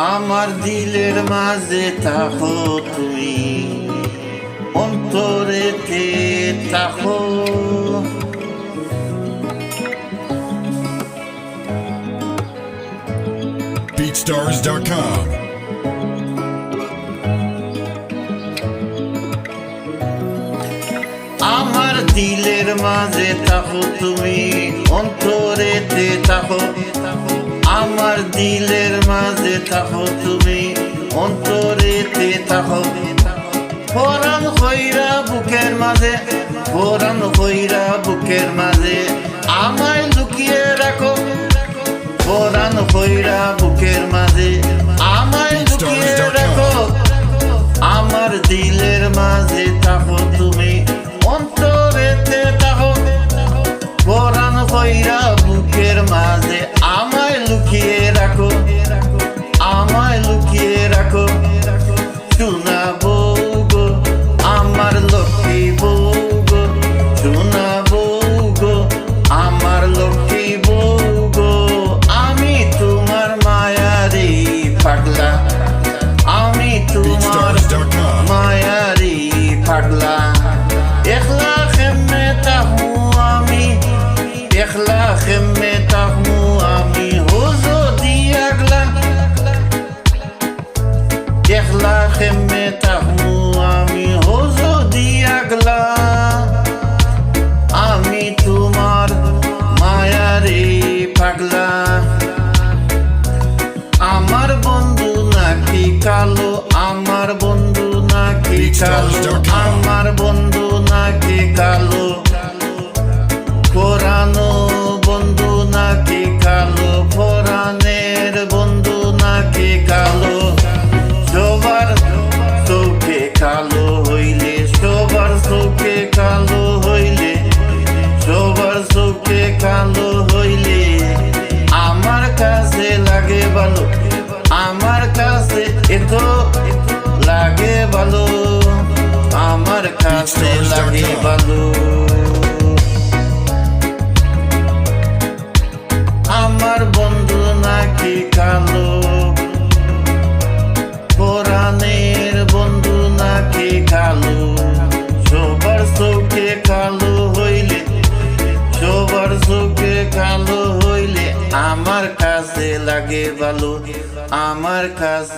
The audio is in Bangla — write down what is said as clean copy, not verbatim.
আমার দিলের মাঝে থাকো তুমি, অন্তরেতে থাকো। BeatStars.com. আমার দিলের মাঝে থাকো তুমি, অন্তরেতে থাকো। আমার দিলের মাঝে থাকো তুমি, অন্তরেতে থাকো। পরাণ কইরা বুকের মাঝে, পরাণ কইরা বুকের মাঝে আমায় লুকিয়ে রাখো। পরাণ কইরা বুকের মাঝে আমায় লুকিয়ে রাখো। আমার দিলের মাঝে থাকো তুমি, অন্তরেতে থাকো। পরাণ কইরা বুকের মাঝে আমায় লুকিয়ে রাখো, আমায় লুকিয়ে রাখো। সোনা বউ গো, আমার লক্ষ্মী বউ গো, সোনা বউ গো, আমার লক্ষ্মী বউ গো। আমি তোমার মায়ারি পাগলা, আমি তোমার মায়ারি পাগলা। একলা খেমে তাহু আমি, একলা খেমে তাহু আমি, হোজো দিয়াগলা। একলা খেমে তাহু আমি, হোজো দিয়াগলা। আমি তোমার মায়ারি পাগলা। আমার বন্ধু নাকি কালো, আমার বন্ধু নাকি কালো, আমার বন্ধু নাকি কালো। পুরানো বন্ধু নাকি কালো, পুরানের বন্ধু নাকি কালো। সবার চোখে কালো হইলে, সবার চোখে কালো হইলে, সবার চোখে কালো হইলে আমার কাছে লাগে ভালো, আমার কাছে এত লাগে ভালো, আমার কাছে লাগে ভালো। আমার বন্ধু নাকি কালো, পুরানের বন্ধু নাকি কালো। সবার চোখে কালো হইলে, সবার চোখে কালো হইলে আমার কাছে লাগে ভালো, আমার কাছে